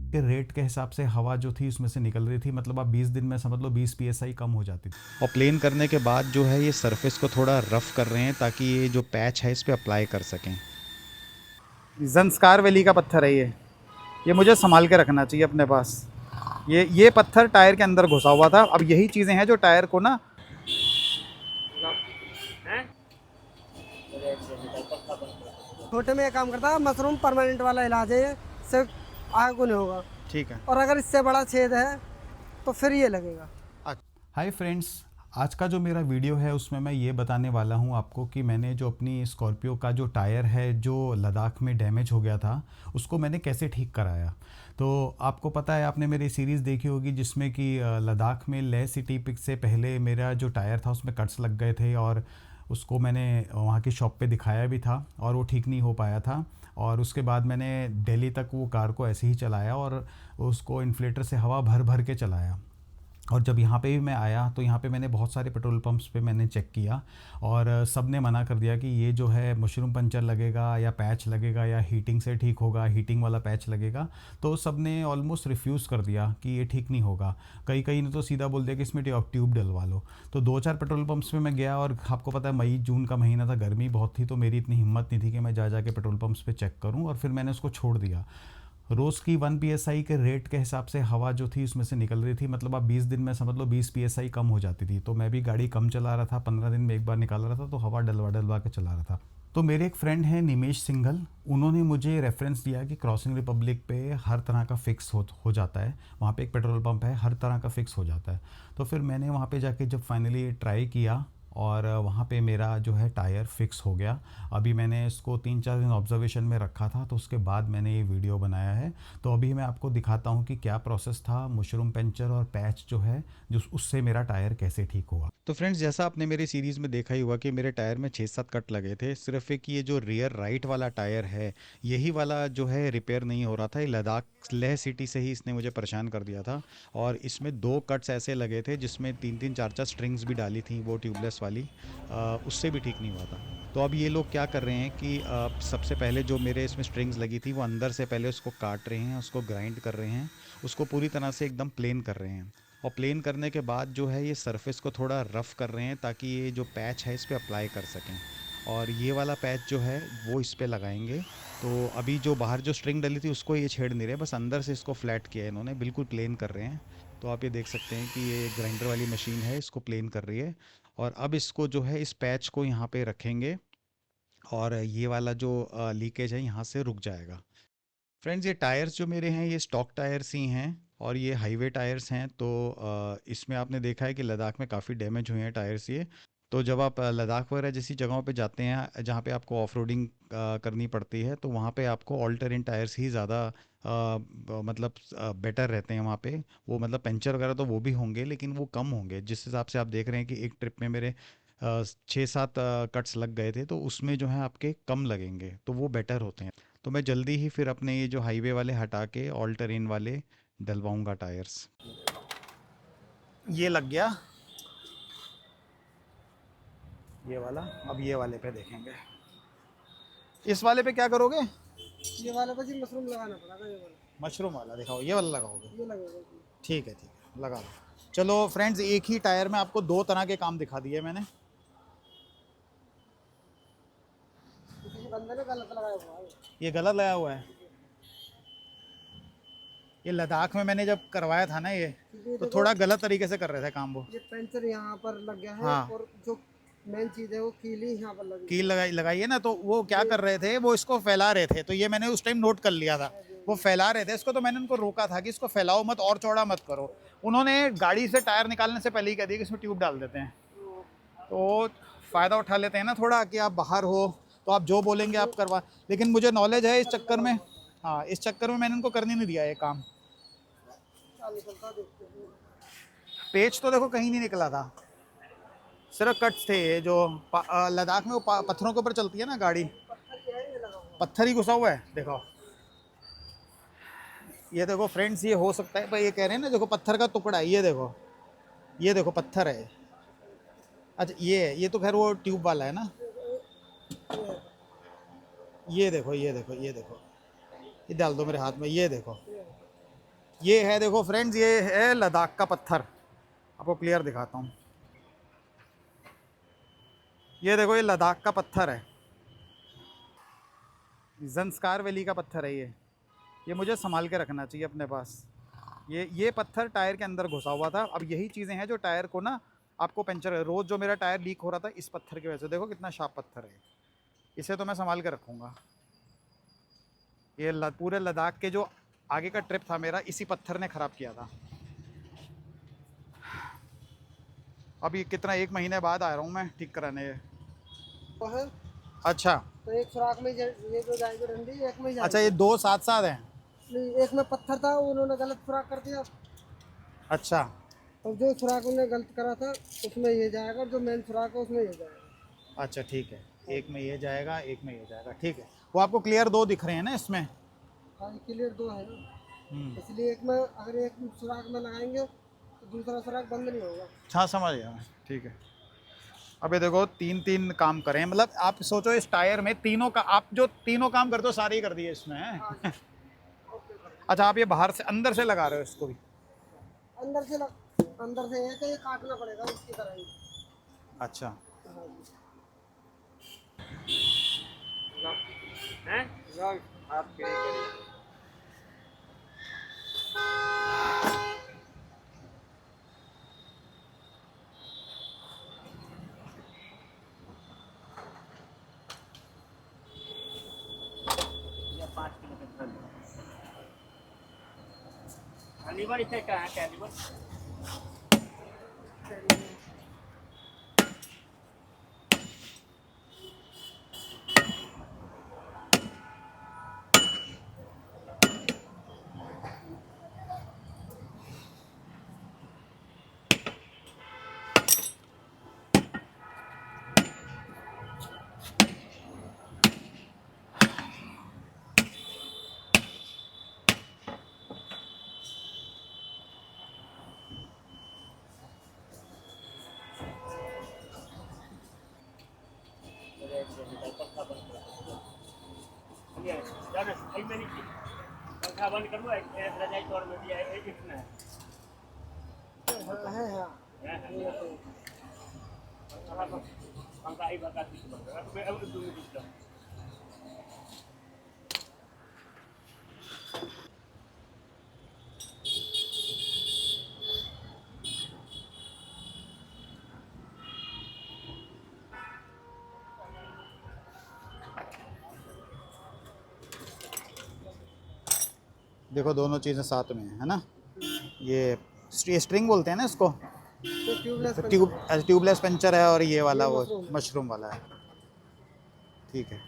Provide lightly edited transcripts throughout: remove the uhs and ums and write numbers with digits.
के रेट के हिसाब से हवा जो थी उसमें से निकल रही थी, मतलब आप 20 दिन में समझ लो 20 पीएसआई कम हो जाती थी। और प्लेन करने के बाद जो है ये सरफेस को थोड़ा रफ़ कर रहे हैं ताकि ये जो पैच है इस पे अप्लाई कर सकें। जंस्कार वैली का पत्थर है ये मुझे संभाल के रखना चाहिए अपने पास। ये पत्थर टायर के अंदर घुसा हुआ था। अब यही चीज़ें हैं जो टायर को ना छोटे में ये काम करता है। मशरूम परमानेंट वाला इलाज है, ये इससे आगे को नहीं होगा। ठीक है। और अगर इससे बड़ा छेद है तो फिर ये लगेगा। हाय फ्रेंड्स, आज का जो मेरा वीडियो है उसमें मैं ये बताने वाला हूँ आपको कि मैंने जो अपनी स्कॉर्पियो का जो टायर है जो लद्दाख में डैमेज हो गया था उसको मैंने कैसे ठीक कराया। तो आपको पता है, आपने मेरी सीरीज़ देखी होगी जिसमें कि लद्दाख में लेह सिटी पिक से पहले मेरा जो टायर था उसमें कट्स लग गए थे और उसको मैंने वहाँ की शॉप पे दिखाया भी था और वो ठीक नहीं हो पाया था। और उसके बाद मैंने दिल्ली तक वो कार को ऐसे ही चलाया और उसको इन्फ्लेटर से हवा भर भर के चलाया। और जब यहाँ पे भी मैं आया तो यहाँ पे मैंने बहुत सारे पेट्रोल पंप्स पे मैंने चेक किया और सब ने मना कर दिया कि ये जो है मशरूम पंचर लगेगा या पैच लगेगा या हीटिंग से ठीक होगा, हीटिंग वाला पैच लगेगा। तो सब ने ऑलमोस्ट रिफ्यूज़ कर दिया कि ये ठीक नहीं होगा। कई कई ने तो सीधा बोल दिया कि इसमें ट्यूब डलवा लो। तो 2-4 पेट्रोल पंप्स पे मैं गया और आपको पता है मई जून का महीना था, गर्मी बहुत थी, तो मेरी इतनी हिम्मत नहीं थी कि मैं जा जा के पेट्रोल पंप्स पे चेक करूँ और फिर मैंने उसको छोड़ दिया। रोज़ की 1 पीएसआई के रेट के हिसाब से हवा जो थी उसमें से निकल रही थी, मतलब आप 20 दिन में समझ लो 20 पीएसआई कम हो जाती थी। तो मैं भी गाड़ी कम चला रहा था, 15 दिन में एक बार निकाल रहा था, तो हवा डलवा डलवा के चला रहा था। तो मेरे एक फ्रेंड हैं निमेश सिंघल, उन्होंने मुझे रेफरेंस दिया कि क्रॉसिंग रिपब्लिक पे हर तरह का फ़िक्स हो जाता है। वहाँ पे एक पेट्रोल पंप है, हर तरह का फ़िक्स हो जाता है। तो फिर मैंने वहाँ पे जाके जब फाइनली ट्राई किया और वहाँ पे मेरा जो है टायर फिक्स हो गया। अभी मैंने इसको 3-4 दिन ऑब्जर्वेशन में रखा था, तो उसके बाद मैंने ये वीडियो बनाया है। तो अभी मैं आपको दिखाता हूँ कि क्या प्रोसेस था, मशरूम पंचर और पैच जो है जो उससे मेरा टायर कैसे ठीक हुआ। तो फ्रेंड्स, जैसा आपने मेरी सीरीज़ में देखा ही हुआ कि मेरे टायर में 6-7 कट लगे थे। सिर्फ एक ये जो रियर राइट वाला टायर है यही वाला जो है रिपेयर नहीं हो रहा था। ये लद्दाख लेह सिटी से ही इसने मुझे परेशान कर दिया था। और इसमें 2 कट्स ऐसे लगे थे जिसमें 3-3 4-4 स्ट्रिंग्स भी डाली थी वो ट्यूबलेस वाली, उससे भी ठीक नहीं हुआ था। तो अब ये लोग क्या कर रहे हैं कि सबसे पहले जो मेरे इसमें स्ट्रिंग्स लगी थी वो अंदर से पहले उसको काट रहे हैं, उसको ग्राइंड कर रहे हैं, उसको पूरी तरह से एकदम प्लेन कर रहे हैं। और प्लेन करने के बाद जो है ये सरफेस को थोड़ा रफ़ कर रहे हैं ताकि ये जो पैच है इस पे अप्लाई कर सकें। और ये वाला पैच जो है वो इस पे लगाएंगे। तो अभी जो बाहर जो स्ट्रिंग डली थी उसको ये छेड़ नहीं रहे, बस अंदर से इसको फ्लैट किया है इन्होंने, बिल्कुल प्लेन कर रहे हैं। तो आप ये देख सकते हैं कि ये ग्राइंडर वाली मशीन है, इसको प्लेन कर रही है। और अब इसको जो है इस पैच को यहाँ पे रखेंगे और ये वाला जो लीकेज है यहाँ से रुक जाएगा। फ्रेंड्स, ये टायर्स जो मेरे हैं ये स्टॉक टायर्स ही हैं और ये हाईवे टायर्स हैं। तो इसमें आपने देखा है कि लद्दाख में काफ़ी डैमेज हुए हैं टायर्स ये। तो जब आप लद्दाख वगैरह जैसी जगहों पे जाते हैं जहाँ पे आपको ऑफ रोडिंग करनी पड़ती है तो वहाँ पे आपको ऑल टेरेन टायर्स ही ज़्यादा मतलब बेटर रहते हैं वहाँ पे। वो मतलब पंचर वगैरह तो वो भी होंगे लेकिन वो कम होंगे। जिस हिसाब से आप देख रहे हैं कि एक ट्रिप में मेरे 6-7 कट्स लग गए थे, तो उसमें जो है आपके कम लगेंगे, तो वो बेटर होते हैं। तो मैं जल्दी ही फिर अपने ये जो हाईवे वाले हटा के ऑल टेरेन वाले डलवाऊंगा टायर्स। ये लग गया ये वाला। अब ये वाले पे देखेंगे। इस वाले पे क्या करोगे? ये वाला पर जी मशरूम लगाना पड़ेगा। ये वाला, मशरूम वाला दिखाओ, ये वाला लगाओगे? ये लगेगा जी। ठीक है लगा दो। चलो फ्रेंड्स, एक ही टायर में आपको 2 तरह के काम दिखा दिए मैंने। किसी बंदे ने गलत लगाया हुआ है। ये गलत लगा हुआ है। ये लद्दाख में मैंने जब करवाया था ना ये, क्योंकि तो देखो थोड़ा गलत तरीके से कर रहे थे काम वो। ये पेंचर यहाँ पर लग गया है हाँ, और जो मेन चीज़ है वो कीली यहाँ पर लगी कील है। लगाई लगाई है ना, तो वो क्या कर रहे थे, वो इसको फैला रहे थे। तो ये मैंने उस टाइम नोट कर लिया था, वो फैला रहे थे इसको। तो मैंने उनको रोका था कि इसको फैलाओ मत और चौड़ा मत करो। उन्होंने गाड़ी से टायर निकालने से पहले ही कह दिया कि इसमें ट्यूब डाल देते हैं। तो फ़ायदा उठा लेते हैं ना थोड़ा, कि आप बाहर हो तो आप जो बोलेंगे आप करवा। लेकिन मुझे नॉलेज है इस चक्कर में, हाँ, इस चक्कर में मैंने उनको करने नहीं दिया ये काम। क्या निकलता देखते हैं। पेच तो देखो कहीं नहीं निकला था, सिर्फ कट्स थे ये जो लद्दाख में वो पत्थरों के ऊपर चलती है ना गाड़ी, पत्थर ये है, ये लगा हुआ पत्थर ही घुसा हुआ है। देखो ये देखो फ्रेंड्स, ये हो सकता है भाई, ये कह रहे हैं ना, देखो पत्थर का टुकड़ा है, ये देखो पत्थर है। अच्छा ये तो खैर वो ट्यूब वाला है ना। ये देखो ये डाल दो मेरे हाथ में, ये देखो। है। ये है, देखो फ्रेंड्स, ये है लद्दाख का पत्थर। आपको क्लियर दिखाता हूँ। ये देखो, ये लद्दाख का पत्थर है, ज़ंस्कार वैली का पत्थर है ये मुझे संभाल के रखना चाहिए अपने पास। ये पत्थर टायर के अंदर घुसा हुआ था। अब यही चीज़ें हैं जो टायर को ना आपको पंचर, रोज़ जो मेरा टायर लीक हो रहा था इस पत्थर की वजह से। देखो कितना शार्प पत्थर है, इसे तो मैं संभाल के रखूँगा। ये पूरे लद्दाख के जो आगे का ट्रिप था मेरा, इसी पत्थर ने ख़राब किया था। अभी कितना, 1 महीने बाद आ रहा हूँ मैं ठीक कराने ये। वो है अच्छा तो एक सुराख में ये जो जाएगी डंडी, एक में अच्छा, जाएगी। ये 2 साथ साथ हैं। नहीं, एक में पत्थर था, उन्होंने गलत सुराख कर दिया, अच्छा और जो सुराख उन्होंने गलत करा था उसमें ये जाएगा, और जो मेन सुराख है उसमें ये जाएगा। अच्छा ठीक है, एक में ये जाएगा, एक में ये जाएगा, ठीक है। वो आपको क्लियर 2 दिख रहे हैं ना इसमें? हाँ, क्लियर 2 है ना, इसलिए एक में अगर एक सुराख में लगाएंगे तो दूसरा सुराख बंद नहीं होगा। हाँ समझ गया मैं, ठीक है। अब ये देखो 3 काम करें, मतलब आप सोचो इस टायर में तीनों का, आप जो तीनों काम करते हो सारे ही कर दिए इसमें। अच्छा, आप ये बाहर से अंदर से लगा रहे हो इसको भी? अंदर से एक ये काटना पड़ेगा इसकी तरह ही। अच्छा हाँ जी। कैलिबर इसे क्या है कैलिबर? पंखा बंद करूँ रजाई तोड़ में दिया है कितना है? पंखा ही बता दीजिए। देखो दोनों चीज़ें साथ में है ना। ये स्ट्रिंग बोलते हैं ना इसको, तो ट्यूबलेस पंचर है, और ये वाला ये वो मशरूम। मशरूम वाला है, ठीक है।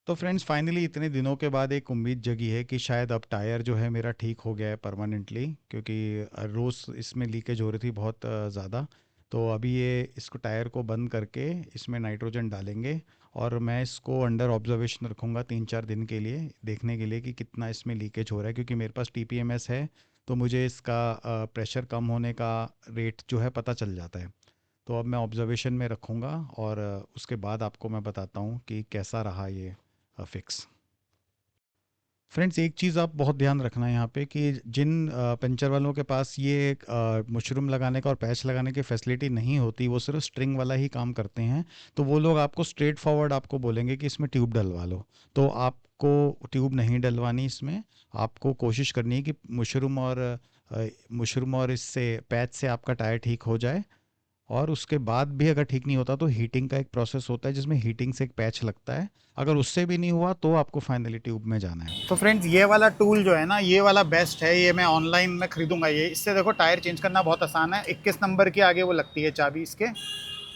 तो फ्रेंड्स फाइनली इतने दिनों के बाद एक उम्मीद जगी है कि शायद अब टायर जो है मेरा ठीक हो गया है परमानेंटली, क्योंकि रोज़ इसमें लीकेज हो रही थी बहुत ज़्यादा। तो अभी ये इसको टायर को बंद करके इसमें नाइट्रोजन डालेंगे, और मैं इसको अंडर ऑब्जर्वेशन रखूँगा 3-4 दिन के लिए, देखने के लिए कि कितना इसमें लीकेज हो रहा है, क्योंकि मेरे पास TPMS है तो मुझे इसका प्रेशर कम होने का रेट जो है पता चल जाता है। तो अब मैं ऑब्जर्वेशन में रखूँगा, और उसके बाद आपको मैं बताता हूँ कि कैसा रहा ये फिक्स। फ्रेंड्स एक चीज़ आप बहुत ध्यान रखना है यहाँ पे कि जिन पंचर वालों के पास ये मशरूम लगाने का और पैच लगाने की फैसिलिटी नहीं होती, वो सिर्फ स्ट्रिंग वाला ही काम करते हैं, तो वो लोग आपको स्ट्रेट फॉरवर्ड आपको बोलेंगे कि इसमें ट्यूब डलवा लो। तो आपको ट्यूब नहीं डलवानी इसमें, आपको कोशिश करनी है कि मशरूम और इससे पैच से आपका टायर ठीक हो जाए। और उसके बाद भी अगर ठीक नहीं होता तो हीटिंग का एक प्रोसेस होता है जिसमें हीटिंग से एक पैच लगता है। अगर उससे भी नहीं हुआ तो आपको फाइनली ट्यूब में जाना है। तो फ्रेंड्स ये वाला टूल जो है ना, ये वाला बेस्ट है, ये मैं ऑनलाइन में खरीदूंगा। ये इससे देखो टायर चेंज करना बहुत आसान है। 21 नंबर की आगे वो लगती है चाबी इसके,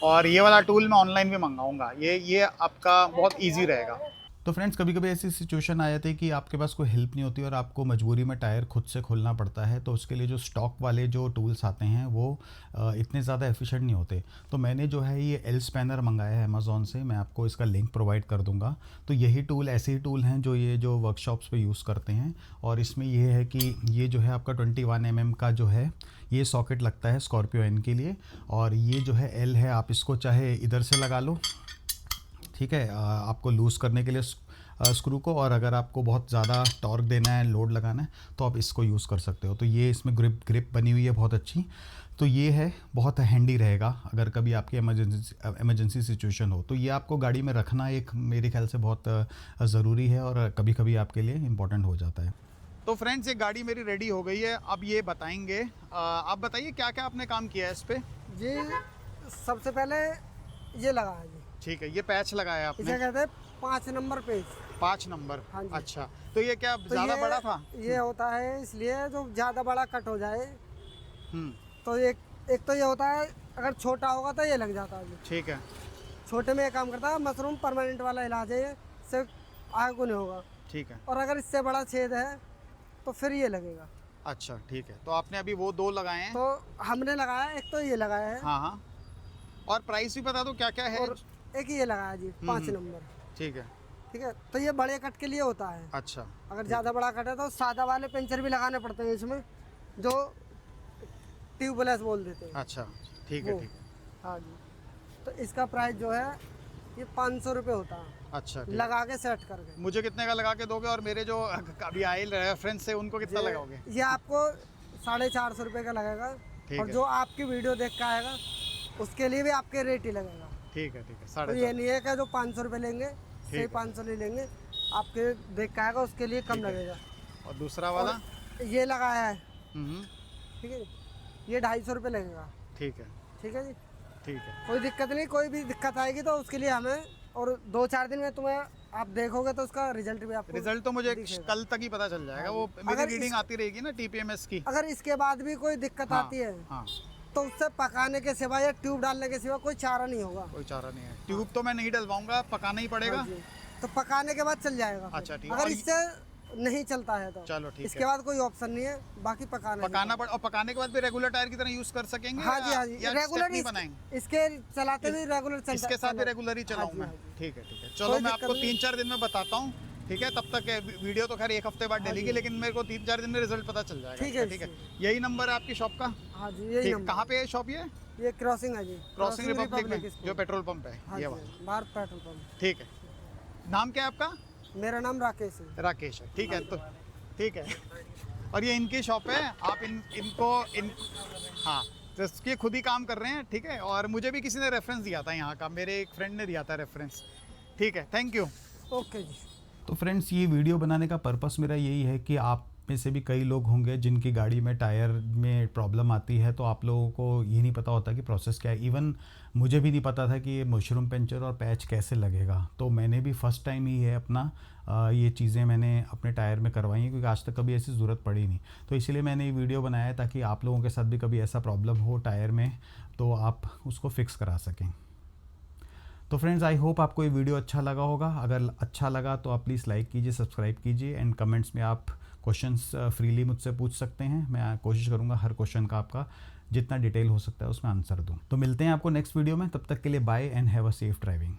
और ये वाला टूल मैं ऑनलाइन भी मंगाऊंगा। ये आपका बहुत ईजी रहेगा। तो फ्रेंड्स कभी कभी ऐसी सिचुएशन आ जाती है कि आपके पास कोई हेल्प नहीं होती और आपको मजबूरी में टायर खुद से खोलना पड़ता है, तो उसके लिए जो स्टॉक वाले जो टूल्स आते हैं वो इतने ज़्यादा एफिशिएंट नहीं होते। तो मैंने जो है ये एल स्पैनर मंगाया है अमेज़ॉन से, मैं आपको इसका लिंक प्रोवाइड कर दूंगा। तो यही टूल, ऐसे ही टूल हैं जो ये जो वर्कशॉप्स पे यूज़ करते हैं। और इसमें ये है कि ये जो है आपका 21 mm का जो है ये सॉकेट लगता है स्कॉर्पियो एन के लिए, और ये जो है एल है, आप इसको चाहे इधर से लगा लो, ठीक है, आपको लूज़ करने के लिए स्क्रू को, और अगर आपको बहुत ज़्यादा टॉर्क देना है, लोड लगाना है, तो आप इसको यूज़ कर सकते हो। तो ये इसमें ग्रिप बनी हुई है बहुत अच्छी। तो ये है, बहुत हैंडी रहेगा अगर कभी आपकी इमरजेंसी सिचुएशन हो। तो ये आपको गाड़ी में रखना एक मेरे ख्याल से बहुत ज़रूरी है, और कभी कभी आपके लिए इम्पोर्टेंट हो जाता है। तो फ्रेंड्स, ये गाड़ी मेरी रेडी हो गई है। अब ये बताएंगे, आप बताइए क्या क्या आपने काम किया है इस पे। जी सबसे पहले ये लगा है जी, ठीक है, ये पैच लगाया इसे आपने, कहते हैं 5 नंबर पेज। 5 नंबर। हाँ जी। अच्छा, तो ये क्या तो ज़्यादा ये- बड़ा था? ये होता है इसलिए जो ज़्यादा बड़ा कट हो जाए, हम्म, तो एक तो ये होता है, अगर छोटा होगा तो ये लग जाता है जी। ठीक है, छोटे में ये काम करता है, मशरूम परमानेंट वाला इलाज है, ये सिर्फ आगे को नहीं होगा। ठीक है। और अगर इससे बड़ा छेद है तो फिर ये लगेगा। अच्छा, ठीक है। तो आपने अभी वो 2 लगाए हैं? तो हमने लगाया, एक तो ये लगाया है, हाँ हाँ। और प्राइस भी बता दो क्या क्या है? और एक ये लगाया जी 5 नंबर। ठीक है। ठीक है, तो ये बड़े कट के लिए होता है। अच्छा, अगर ज़्यादा बड़ा कट है तो सादा वाले पेंचर भी लगाने पड़ते हैं इसमें, जो ट्यूबलेस बोल देते हैं। अच्छा, ठीक है, वो। ठीक है। हाँ जी, तो इसका प्राइस जो है ये 500 रुपये होता है, अच्छा, ठीक। लगा के सेट करके। मुझे कितने का लगा के दोगे, और मेरे जो अभी आए रेफरेंस से उनको कितना लगाओगे? ये आपको 450 रुपये का लगेगा, ठीक और है। जो आपकी वीडियो देख के आएगा उसके लिए भी आपके रेट ही लगेगा। ठीक है, ठीक है। तो ये 450। नहीं है कि जो 500 रुपये लेंगे सही है। 500 नहीं लेंगे, आपके देख के आएगा उसके लिए कम ठीक है। लगेगा। और दूसरा वाला? और ये लगाया है, हम्म, ठीक है, ये 250 रुपये लगेगा। ठीक है, ठीक है जी, ठीक है। कोई दिक्कत नहीं, कोई भी दिक्कत आएगी तो उसके लिए हमें, और 2-4 दिन में तुम्हें आप देखोगे तो उसका रिजल्ट भी आपको रिजल्ट तो मुझे दिखेगा। कल तक ही पता चल जाएगा। वो मेरी अगर रीडिंग इस- आती रहेगी ना TPMS की। अगर इसके बाद भी कोई दिक्कत हाँ, आती है हाँ, तो उससे पकाने के सिवा या ट्यूब डालने के सिवा कोई चारा नहीं होगा। कोई चारा नहीं है। ट्यूब तो मैं नहीं डलवाऊंगा, पकाना ही पड़ेगा। हाँ जी, तो पकाने के बाद चल जाएगा फिर। अच्छा, ठीक। अगर और इससे नहीं चलता है तो चलो, ठीक इसके है। बाद कोई ऑप्शन नहीं है, बाकी पकाना पड़, और पकाने के बाद भी रेगुलर टायर की तरह यूज कर सकेंगे? हाँ जी, हाँ जी, या रेगुलर स्टेपनी बनाएंगे? इसके चलाते भी रेगुलर चलता, इसके साथ भी चला- रेगुलर ही हाँ चलाऊं जी, मैं? हाँ जी। ठीक है, ठीक है। चलो, कोई मैं दिक्कत आपको नहीं। 3-4 दिन में बताता हूँ। ठीक है, तब तक वीडियो तो खैर 1 हफ्ते बाद हाँ डलेगी, जी। लेकिन मेरे को 3-4 दिन में रिजल्ट पता चल जाएगा। ठीक है, ठीक है। ठीक यही नंबर है आपकी शॉप का? हाँ जी, यही ठीक। नंबर। कहाँ पे है शॉप ये? ये क्रॉसिंग है जी, क्रॉसिंग रिपब्लिक में, स्कूल। जो पेट्रोल पंप है हाँ ये जी, वाला। Bharat petrol pump. ठीक है। नाम क्या है आपका? मेरा नाम राकेश है। राकेश है। ठीक है, तो ठीक है। और ये इनकी शॉप है, आप इनको हाँ, तो इसके खुद ही काम कर रहे हैं। ठीक है, और मुझे भी किसी ने रेफरेंस दिया था यहाँ का, मेरे एक फ्रेंड ने दिया था रेफरेंस। ठीक है, थैंक यू। ओके जी। तो फ्रेंड्स, ये वीडियो बनाने का पर्पस मेरा यही है कि आप में से भी कई लोग होंगे जिनकी गाड़ी में टायर में प्रॉब्लम आती है, तो आप लोगों को ये नहीं पता होता कि प्रोसेस क्या है। इवन मुझे भी नहीं पता था कि ये मशरूम पंचर और पैच कैसे लगेगा। तो मैंने भी फर्स्ट टाइम ही है अपना ये चीज़ें मैंने अपने टायर में करवाई हैं, क्योंकि आज तक कभी ऐसी ज़रूरत पड़ी नहीं। तो इसीलिए मैंने ये वीडियो बनाया है ताकि आप लोगों के साथ भी कभी ऐसा प्रॉब्लम हो टायर में तो आप उसको फिक्स करा सकें। तो फ्रेंड्स, आई होप आपको ये वीडियो अच्छा लगा होगा। अगर अच्छा लगा तो आप प्लीज़ लाइक कीजिए, सब्सक्राइब कीजिए, एंड कमेंट्स में आप क्वेश्चंस फ्रीली मुझसे पूछ सकते हैं। मैं कोशिश करूँगा हर क्वेश्चन का आपका जितना डिटेल हो सकता है उसमें आंसर दूँ। तो मिलते हैं आपको नेक्स्ट वीडियो में, तब तक के लिए bye and have a safe driving.